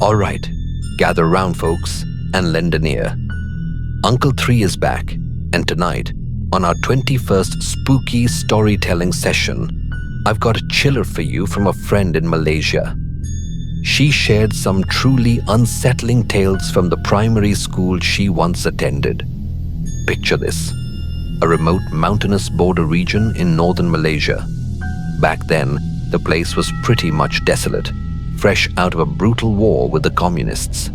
All right, gather round, folks, and lend an ear. Uncle 3 is back, and tonight, on our 21st spooky storytelling session, I've got a chiller for you from a friend in Malaysia. She shared some truly unsettling tales from the primary school she once attended. Picture this: a remote mountainous border region in northern Malaysia. Back then, the place was pretty much desolate, fresh out of a brutal war with the communists.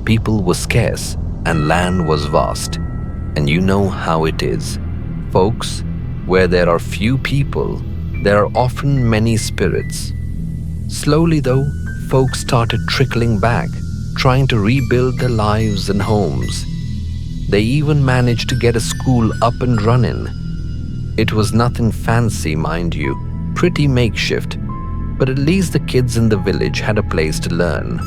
People were scarce and land was vast. And you know how it is. Folks, where there are few people, there are often many spirits. Slowly though, folks started trickling back, trying to rebuild their lives and homes. They even managed to get a school up and running. It was nothing fancy, mind you, pretty makeshift, but at least the kids in the village had a place to learn.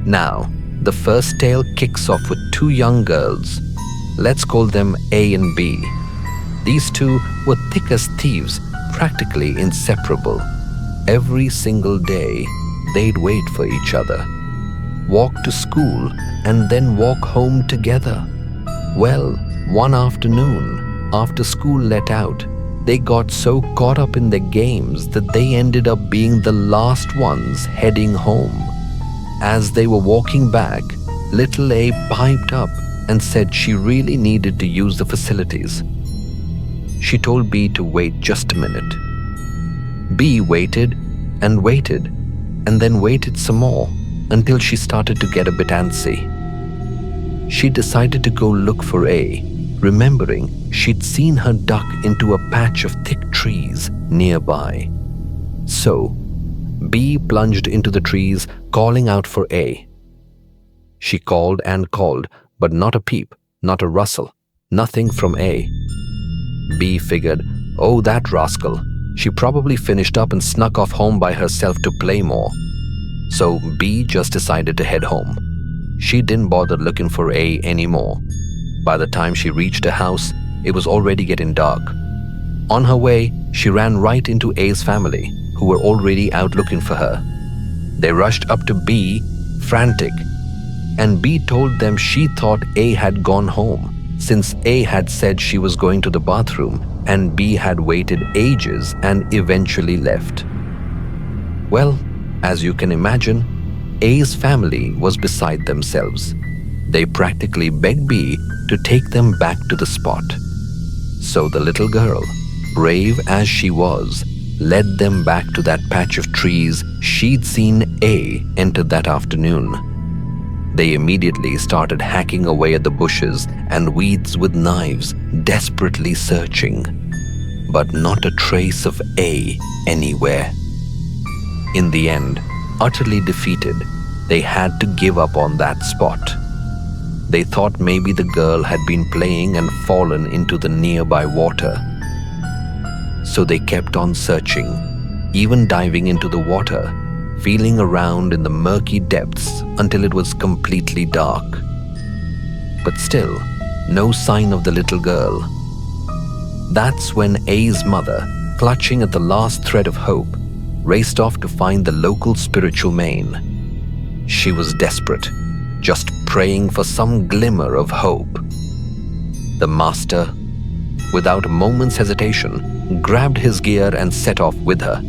Now, the first tale kicks off with two young girls. Let's call them A and B. These two were thick as thieves, practically inseparable. Every single day, they'd wait for each other, walk to school, and then walk home together. Well, one afternoon, after school let out, they got so caught up in their games that they ended up being the last ones heading home. As they were walking back, little A piped up and said she really needed to use the facilities. She told B to wait just a minute. B waited, and then waited some more until she started to get a bit antsy. She decided to go look for A, remembering she'd seen her duck into a patch of thick trees nearby. So, B plunged into the trees, calling out for A. She called and called, but not a peep, not a rustle, nothing from A. B figured, oh, that rascal. She probably finished up and snuck off home by herself to play more. So B just decided to head home. She didn't bother looking for A anymore. By the time she reached her house, it was already getting dark. On her way, she ran right into A's family, who were already out looking for her. They rushed up to B, frantic, and B told them she thought A had gone home, since A had said she was going to the bathroom and B had waited ages and eventually left. Well, as you can imagine, A's family was beside themselves. They practically begged B to take them back to the spot. So the little girl, brave as she was, led them back to that patch of trees she'd seen A enter that afternoon. They immediately started hacking away at the bushes and weeds with knives, desperately searching. But not a trace of A anywhere. In the end, utterly defeated, they had to give up on that spot. They thought maybe the girl had been playing and fallen into the nearby water. So they kept on searching, even diving into the water, feeling around in the murky depths until it was completely dark. But still, no sign of the little girl. That's when A's mother, clutching at the last thread of hope, raced off to find the local spiritual main. She was desperate, just praying for some glimmer of hope. The master, without a moment's hesitation, grabbed his gear and set off with her.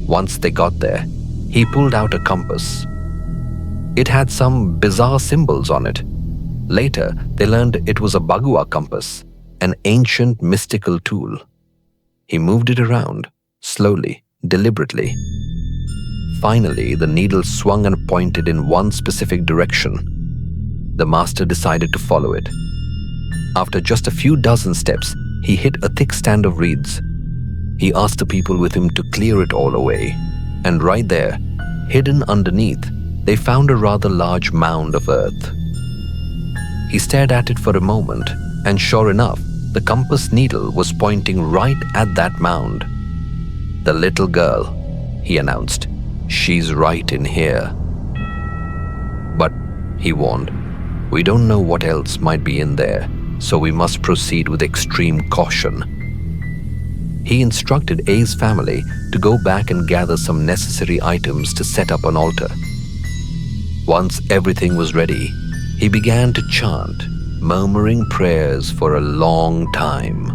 Once they got there, he pulled out a compass. It had some bizarre symbols on it. Later, they learned it was a bagua compass, an ancient mystical tool. He moved it around, slowly, deliberately. Finally, the needle swung and pointed in one specific direction. The master decided to follow it. After just a few dozen steps, he hit a thick stand of reeds. He asked the people with him to clear it all away, and right there, hidden underneath, they found a rather large mound of earth. He stared at it for a moment, and sure enough, the compass needle was pointing right at that mound. "The little girl," he announced. "She's right in here." But, he warned, "we don't know what else might be in there, so we must proceed with extreme caution." He instructed A's family to go back and gather some necessary items to set up an altar. Once everything was ready, he began to chant, murmuring prayers for a long time.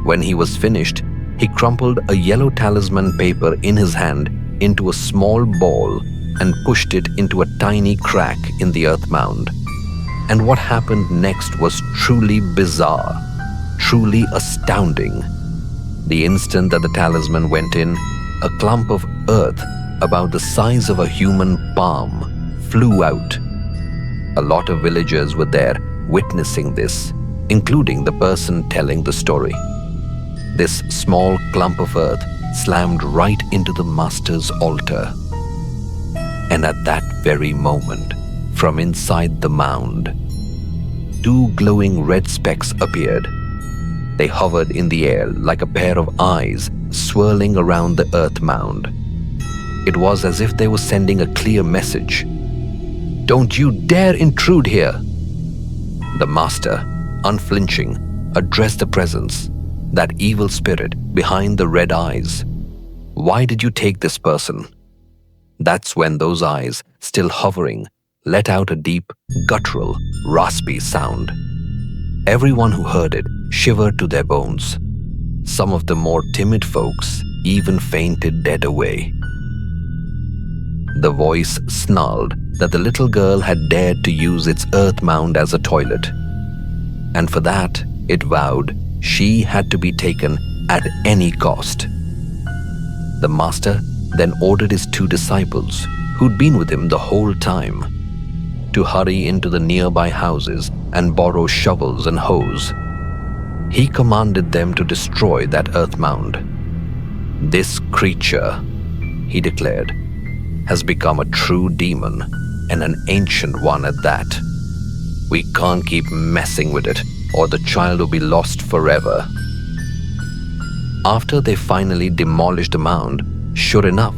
When he was finished, he crumpled a yellow talisman paper in his hand into a small ball and pushed it into a tiny crack in the earth mound. And what happened next was truly bizarre, truly astounding. The instant that the talisman went in, a clump of earth about the size of a human palm flew out. A lot of villagers were there witnessing this, including the person telling the story. This small clump of earth slammed right into the master's altar. And at that very moment, from inside the mound, two glowing red specks appeared. They hovered in the air like a pair of eyes swirling around the earth mound. It was as if they were sending a clear message. "Don't you dare intrude here!" The master, unflinching, addressed the presence, that evil spirit behind the red eyes. "Why did you take this person?" That's when those eyes, still hovering, let out a deep, guttural, raspy sound. Everyone who heard it shivered to their bones. Some of the more timid folks even fainted dead away. The voice snarled that the little girl had dared to use its earth mound as a toilet. And for that, it vowed she had to be taken at any cost. The master then ordered his two disciples, who'd been with him the whole time, to hurry into the nearby houses and borrow shovels and hoes. He commanded them to destroy that earth mound. "This creature," he declared, "has become a true demon, and an ancient one at that. We can't keep messing with it, or the child will be lost forever." After they finally demolished the mound, sure enough,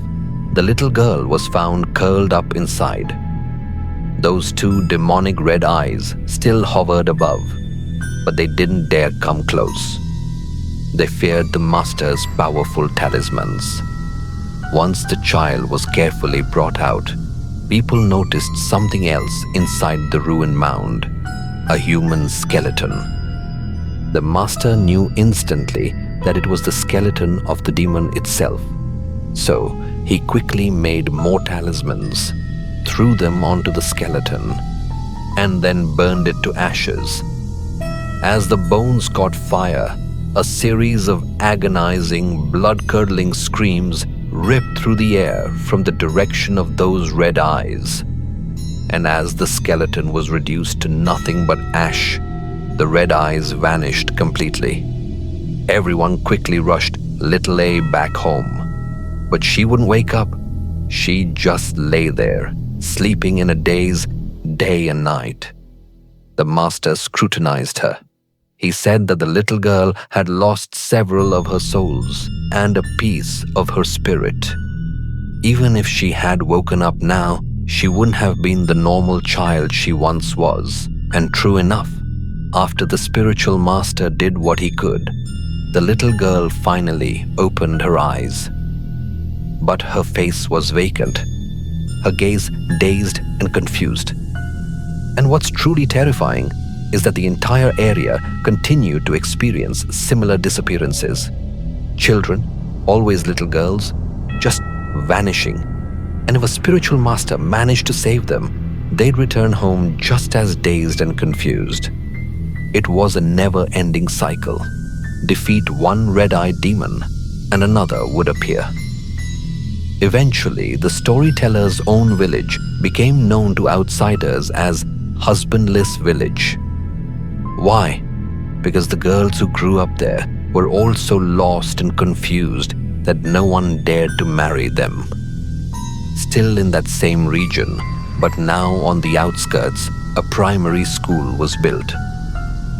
the little girl was found curled up inside. Those two demonic red eyes still hovered above, but they didn't dare come close. They feared the master's powerful talismans. Once the child was carefully brought out, people noticed something else inside the ruined mound, a human skeleton. The master knew instantly that it was the skeleton of the demon itself, so he quickly made more talismans, threw them onto the skeleton, and then burned it to ashes. As the bones caught fire, a series of agonizing, blood-curdling screams ripped through the air from the direction of those red eyes. And as the skeleton was reduced to nothing but ash, the red eyes vanished completely. Everyone quickly rushed Little A back home. But she wouldn't wake up. She just lay there, sleeping in a daze, day and night. The master scrutinized her. He said that the little girl had lost several of her souls and a piece of her spirit. Even if she had woken up now, she wouldn't have been the normal child she once was. And true enough, after the spiritual master did what he could, the little girl finally opened her eyes. But her face was vacant, her gaze dazed and confused. And what's truly terrifying is that the entire area continued to experience similar disappearances. Children, always little girls, just vanishing. And if a spiritual master managed to save them, they'd return home just as dazed and confused. It was a never-ending cycle. Defeat one red-eyed demon, and another would appear. Eventually, the storyteller's own village became known to outsiders as Husbandless Village. Why? Because the girls who grew up there were all so lost and confused that no one dared to marry them. Still in that same region, but now on the outskirts, a primary school was built.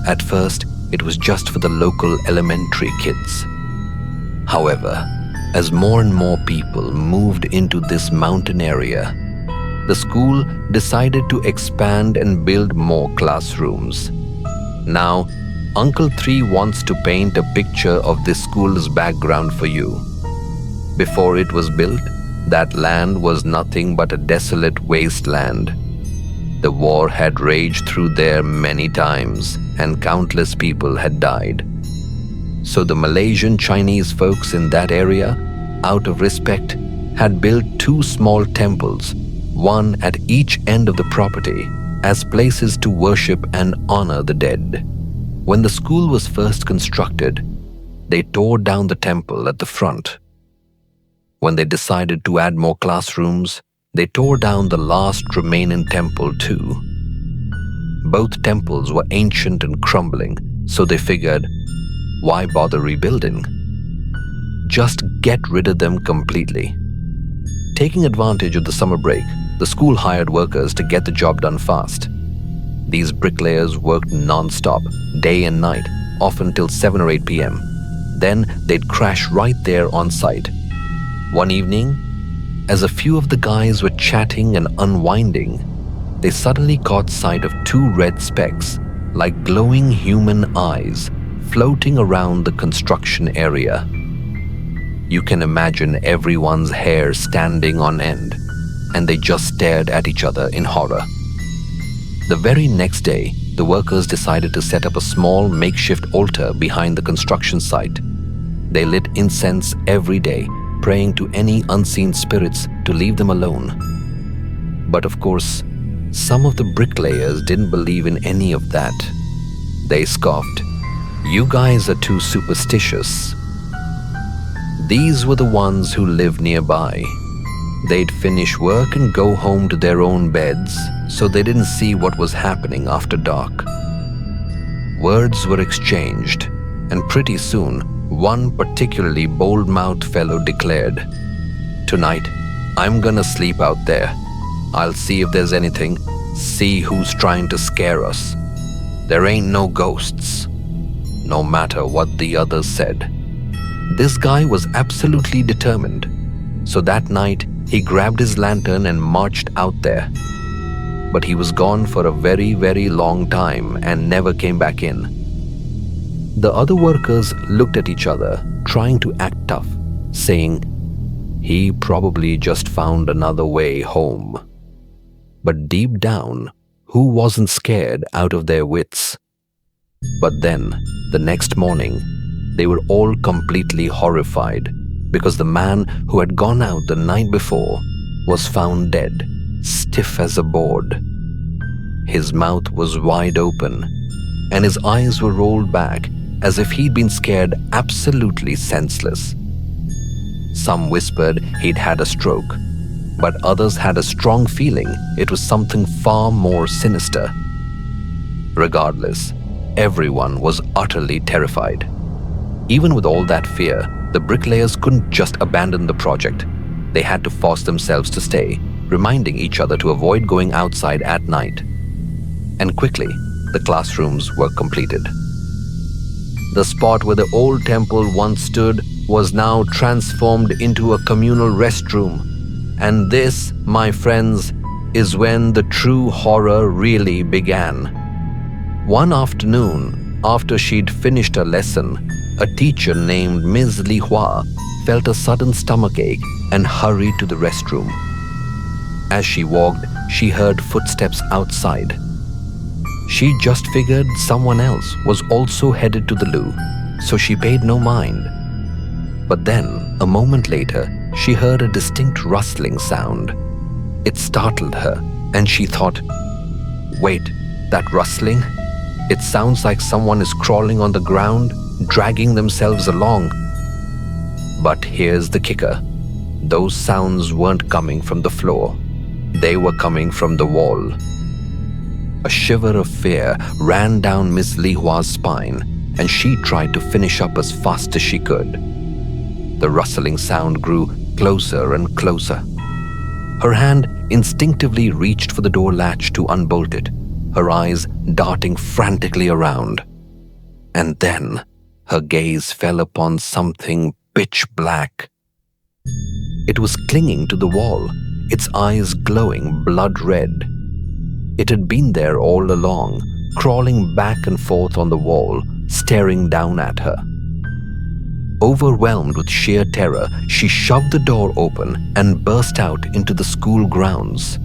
At first, it was just for the local elementary kids. However, as more and more people moved into this mountain area, the school decided to expand and build more classrooms. Now, Uncle 3 wants to paint a picture of this school's background for you. Before it was built, That land was nothing but a desolate wasteland. The war had raged through there many times, and countless people had died. So the Malaysian Chinese folks in that area, out of respect, had built 2 small temples, one at each end of the property, as places to worship and honor the dead. When the school was first constructed, they tore down the temple at the front. When they decided to add more classrooms, they tore down the last remaining temple too. Both temples were ancient and crumbling, so they figured, why bother rebuilding? Just get rid of them completely. Taking advantage of the summer break, the school hired workers to get the job done fast. These bricklayers worked non-stop, day and night, often till 7 or 8 p.m. Then they'd crash right there on site. One evening, as a few of the guys were chatting and unwinding, they suddenly caught sight of 2 red specks, like glowing human eyes, floating around the construction area. You can imagine everyone's hair standing on end, and they just stared at each other in horror. The very next day, the workers decided to set up a small makeshift altar behind the construction site. They lit incense every day, praying to any unseen spirits to leave them alone. But of course, some of the bricklayers didn't believe in any of that. They scoffed, "You guys are too superstitious." These were the ones who lived nearby. They'd finish work and go home to their own beds, so they didn't see what was happening after dark. Words were exchanged, and pretty soon, one particularly bold-mouthed fellow declared, "Tonight, I'm gonna sleep out there. I'll see if there's anything, see who's trying to scare us. There ain't no ghosts," no matter what the others said. This guy was absolutely determined, so that night he grabbed his lantern and marched out there. But he was gone for a very, very long time and never came back in. The other workers looked at each other, trying to act tough, saying, "He probably just found another way home." But deep down, who wasn't scared out of their wits? But then, the next morning, they were all completely horrified because the man who had gone out the night before was found dead, stiff as a board. His mouth was wide open, and his eyes were rolled back as if he'd been scared absolutely senseless. Some whispered he'd had a stroke, but others had a strong feeling it was something far more sinister. Regardless, everyone was utterly terrified. Even with all that fear, the bricklayers couldn't just abandon the project. They had to force themselves to stay, reminding each other to avoid going outside at night. And quickly, the classrooms were completed. The spot where the old temple once stood was now transformed into a communal restroom. And this, my friends, is when the true horror really began. One afternoon, after she'd finished her lesson, a teacher named Ms. Li Hua felt a sudden stomachache and hurried to the restroom. As she walked, she heard footsteps outside. She just figured someone else was also headed to the loo, so she paid no mind. But then, a moment later, she heard a distinct rustling sound. It startled her, and she thought, "Wait, that rustling? It sounds like someone is crawling on the ground, dragging themselves along." But here's the kicker. Those sounds weren't coming from the floor. They were coming from the wall. A shiver of fear ran down Miss Li Hua's spine, and she tried to finish up as fast as she could. The rustling sound grew closer and closer. Her hand instinctively reached for the door latch to unbolt it, her eyes darting frantically around. And then her gaze fell upon something pitch black. It was clinging to the wall, its eyes glowing blood red. It had been there all along, crawling back and forth on the wall, staring down at her. Overwhelmed with sheer terror, she shoved the door open and burst out into the school grounds.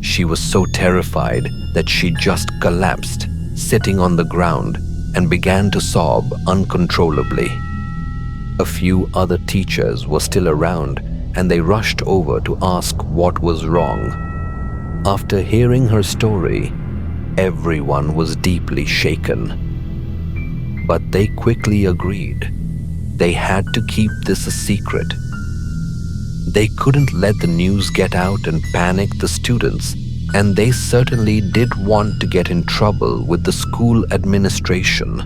She was so terrified that she just collapsed, sitting on the ground, and began to sob uncontrollably. A few other teachers were still around, and they rushed over to ask what was wrong. After hearing her story, everyone was deeply shaken. But they quickly agreed. They had to keep this a secret. They couldn't let the news get out and panic the students, and they certainly did want to get in trouble with the school administration.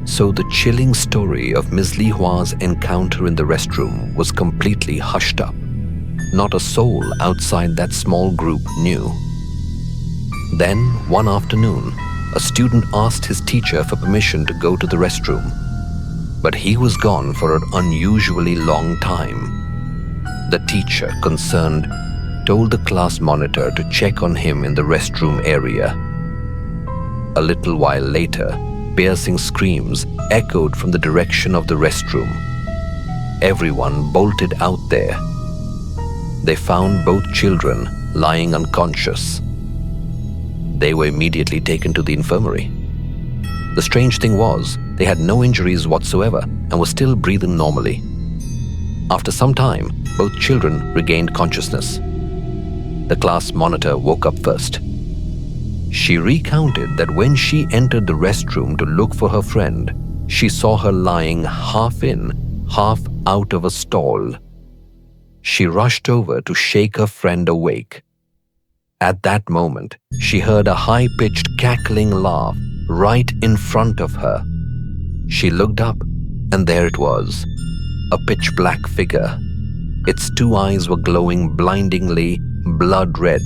So the chilling story of Ms. Li Hua's encounter in the restroom was completely hushed up. Not a soul outside that small group knew. Then, one afternoon, a student asked his teacher for permission to go to the restroom. But he was gone for an unusually long time. The teacher, concerned, told the class monitor to check on him in the restroom area. A little while later, piercing screams echoed from the direction of the restroom. Everyone bolted out there. They found both children lying unconscious. They were immediately taken to the infirmary. The strange thing was, they had no injuries whatsoever and were still breathing normally. After some time, both children regained consciousness. The class monitor woke up first. She recounted that when she entered the restroom to look for her friend, she saw her lying half in, half out of a stall. She rushed over to shake her friend awake. At that moment, she heard a high-pitched cackling laugh right in front of her. She looked up, and there it was, a pitch-black figure. Its two eyes were glowing blindingly blood red.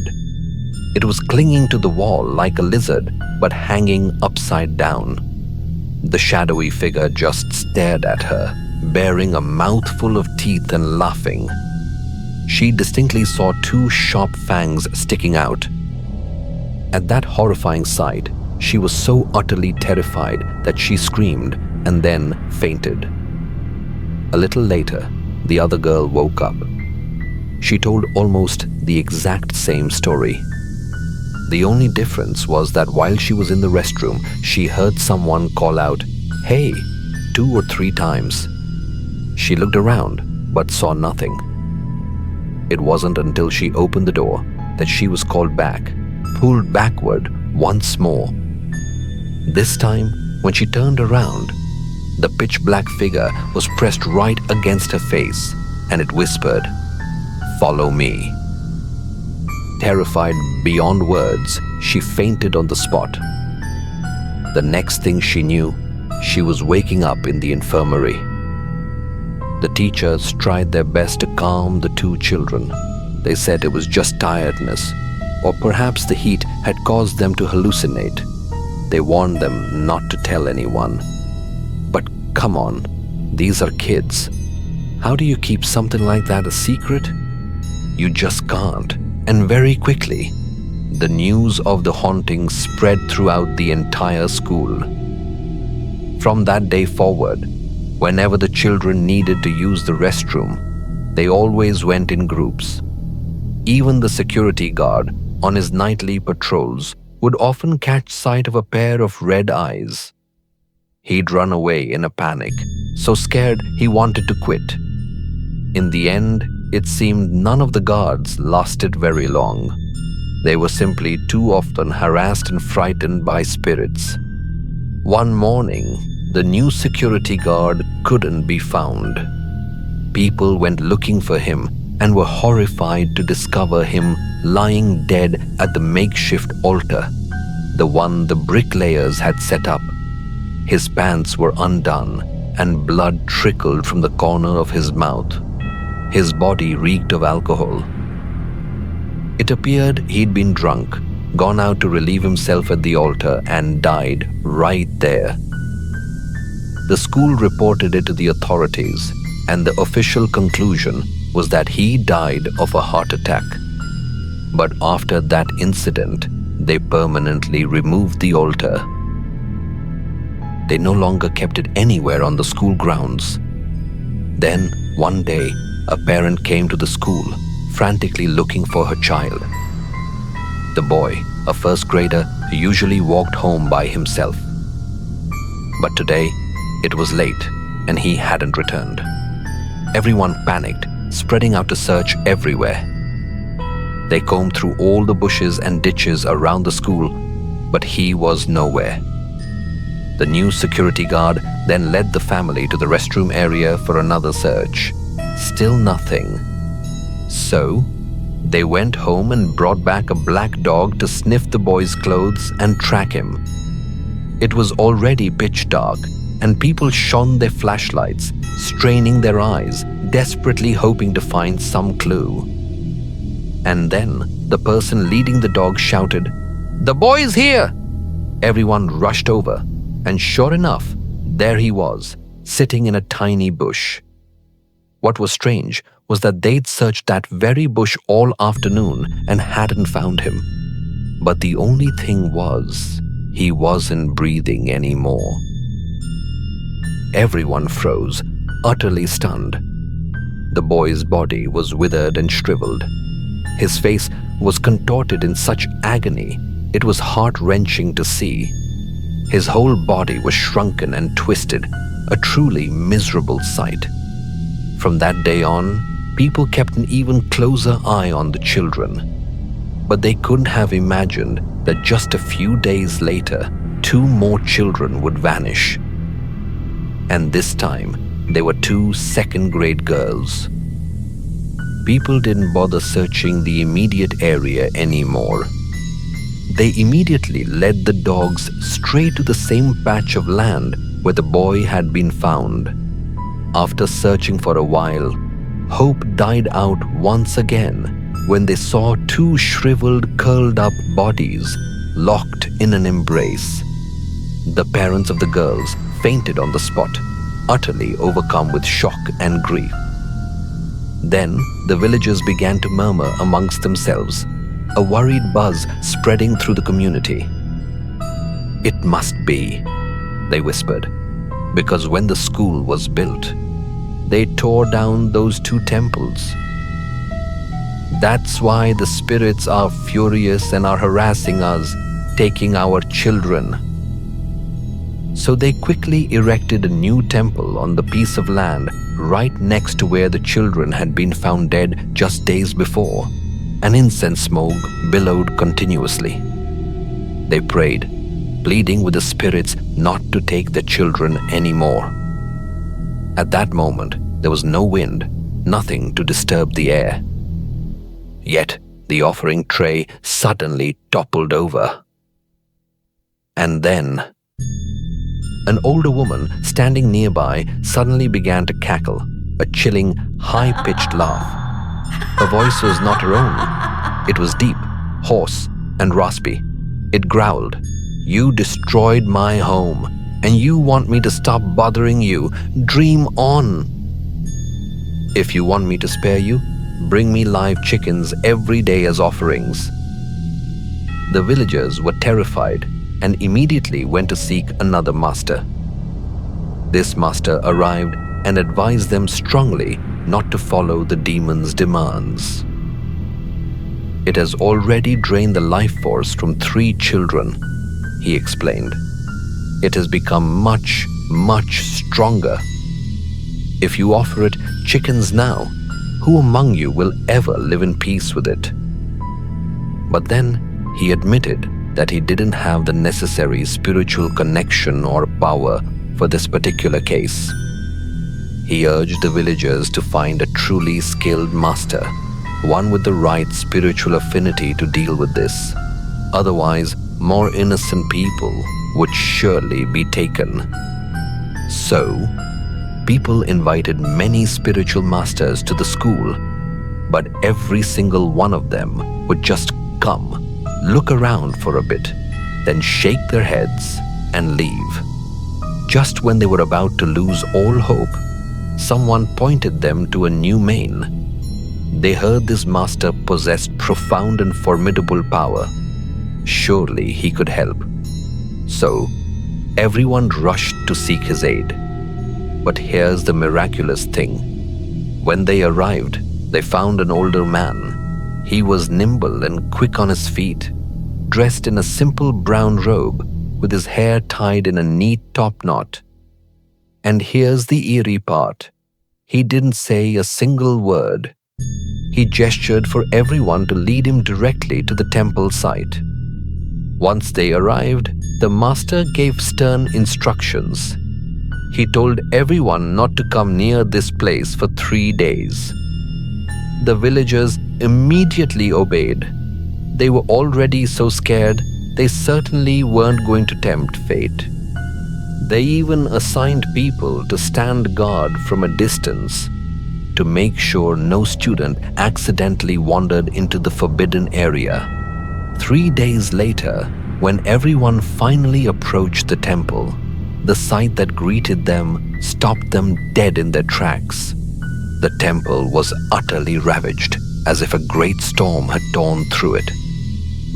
It was clinging to the wall like a lizard, but hanging upside down. The shadowy figure just stared at her, bearing a mouthful of teeth and laughing. She distinctly saw two sharp fangs sticking out. At that horrifying sight, she was so utterly terrified that she screamed and then fainted. A little later, the other girl woke up. She told almost the exact same story. The only difference was that while she was in the restroom, she heard someone call out, "Hey," 2 or 3 times. She looked around but saw nothing. It wasn't until she opened the door that she was called back, pulled backward once more. This time, when she turned around, the pitch-black figure was pressed right against her face, and it whispered, "Follow me." Terrified beyond words, she fainted on the spot. The next thing she knew, she was waking up in the infirmary. The teachers tried their best to calm the 2 children. They said it was just tiredness, or perhaps the heat had caused them to hallucinate. They warned them not to tell anyone. But come on, these are kids. How do you keep something like that a secret? You just can't. And very quickly, the news of the hauntings spread throughout the entire school. From that day forward, whenever the children needed to use the restroom, they always went in groups. Even the security guard, on his nightly patrols, would often catch sight of a pair of red eyes. He'd run away in a panic, so scared he wanted to quit. In the end, it seemed none of the guards lasted very long. They were simply too often harassed and frightened by spirits. One morning, the new security guard couldn't be found. People went looking for him and were horrified to discover him lying dead at the makeshift altar, the one the bricklayers had set up. His pants were undone and blood trickled from the corner of his mouth. His body reeked of alcohol. It appeared he'd been drunk, gone out to relieve himself at the altar, and died right there. The school reported it to the authorities, and the official conclusion was that he died of a heart attack. But after that incident, they permanently removed the altar. They no longer kept it anywhere on the school grounds. Then, one day, a parent came to the school, frantically looking for her child. The boy, a first grader, usually walked home by himself. But today, it was late and he hadn't returned. Everyone panicked, spreading out to search everywhere. They combed through all the bushes and ditches around the school, but he was nowhere. The new security guard then led the family to the restroom area for another search. Still nothing. So, they went home and brought back a black dog to sniff the boy's clothes and track him. It was already pitch dark, and people shone their flashlights, straining their eyes, desperately hoping to find some clue. And then, the person leading the dog shouted, "The boy is here!" Everyone rushed over, and sure enough, there he was, sitting in a tiny bush. What was strange was that they'd searched that very bush all afternoon and hadn't found him. But the only thing was, he wasn't breathing anymore. Everyone froze, utterly stunned. The boy's body was withered and shriveled. His face was contorted in such agony, it was heart-wrenching to see. His whole body was shrunken and twisted, a truly miserable sight. From that day on, people kept an even closer eye on the children. But they couldn't have imagined that just a few days later, 2 more children would vanish. And this time, they were 2 second-grade girls. People didn't bother searching the immediate area anymore. They immediately led the dogs straight to the same patch of land where the boy had been found. After searching for a while, hope died out once again when they saw 2 shriveled, curled-up bodies locked in an embrace. The parents of the girls fainted on the spot, utterly overcome with shock and grief. Then the villagers began to murmur amongst themselves, a worried buzz spreading through the community. "It must be," they whispered, because when the school was built, they tore down those 2 temples. That's why the spirits are furious and are harassing us, taking our children. So they quickly erected a new temple on the piece of land right next to where the children had been found dead just days before. An incense smoke billowed continuously. They prayed, pleading with the spirits not to take the children anymore. At that moment, there was no wind, nothing to disturb the air. Yet, the offering tray suddenly toppled over. And then, an older woman standing nearby suddenly began to cackle, a chilling, high-pitched laugh. Her voice was not her own. It was deep, hoarse, and raspy. It growled, "You destroyed my home, and you want me to stop bothering you. Dream on. If you want me to spare you, bring me live chickens every day as offerings." The villagers were terrified and immediately went to seek another master. This master arrived and advised them strongly not to follow the demon's demands. "It has already drained the life force from 3 children," he explained. "It has become much, much stronger. If you offer it chickens now, who among you will ever live in peace with it?" But then he admitted that he didn't have the necessary spiritual connection or power for this particular case. He urged the villagers to find a truly skilled master, one with the right spiritual affinity to deal with this. Otherwise, more innocent people would surely be taken. So, people invited many spiritual masters to the school, but every single one of them would just come, look around for a bit, then shake their heads and leave. Just when they were about to lose all hope, someone pointed them to a new main. They heard this master possessed profound and formidable power. Surely he could help. So, Everyone rushed to seek his aid. But here's the miraculous thing. When they arrived, they found an older man. He was nimble and quick on his feet, dressed in a simple brown robe with his hair tied in a neat top knot. And here's the eerie part. He didn't say a single word. He gestured for everyone to lead him directly to the temple site. Once they arrived, the master gave stern instructions. He told everyone not to come near this place for 3 days. The villagers immediately obeyed. They were already so scared, they certainly weren't going to tempt fate. They even assigned people to stand guard from a distance to make sure no student accidentally wandered into the forbidden area. 3 days later, when everyone finally approached the temple, the sight that greeted them stopped them dead in their tracks. The temple was utterly ravaged, as if a great storm had torn through it.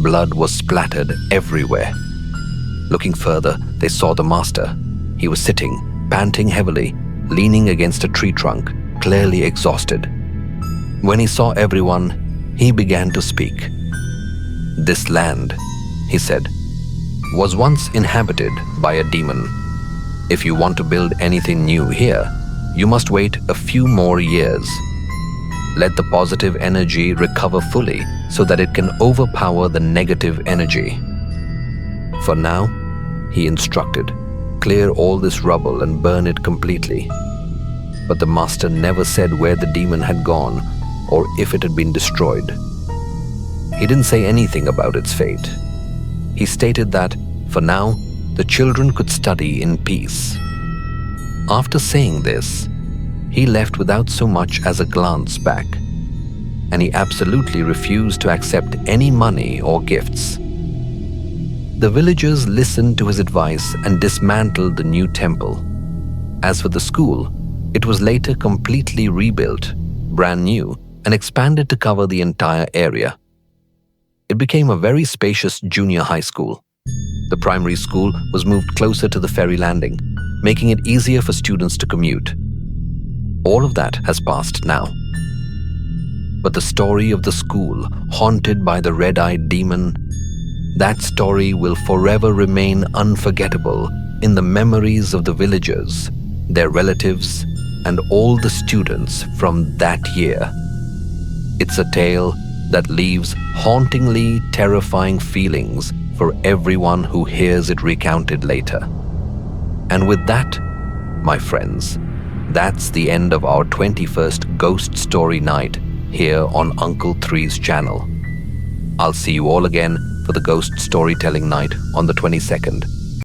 Blood was splattered everywhere. Looking further, they saw the master. He was sitting, panting heavily, leaning against a tree trunk, clearly exhausted. When he saw everyone, he began to speak. "This land," he said, "was once inhabited by a demon. If you want to build anything new here, you must wait a few more years. Let the positive energy recover fully so that it can overpower the negative energy. For now," he instructed, "clear all this rubble and burn it completely." But the master never said where the demon had gone or if it had been destroyed. He didn't say anything about its fate. He stated that, for now, the children could study in peace. After saying this, he left without so much as a glance back, and he absolutely refused to accept any money or gifts. The villagers listened to his advice and dismantled the new temple. As for the school, it was later completely rebuilt, brand new, and expanded to cover the entire area. It became a very spacious junior high school. The primary school was moved closer to the ferry landing, making it easier for students to commute. All of that has passed now. But the story of the school, haunted by the red-eyed demon, that story will forever remain unforgettable in the memories of the villagers, their relatives, and all the students from that year. It's a tale that leaves hauntingly terrifying feelings for everyone who hears it recounted later. And with that, my friends, that's the end of our 21st Ghost Story Night here on Uncle Three's channel. I'll see you all again for the Ghost Storytelling Night on the 22nd.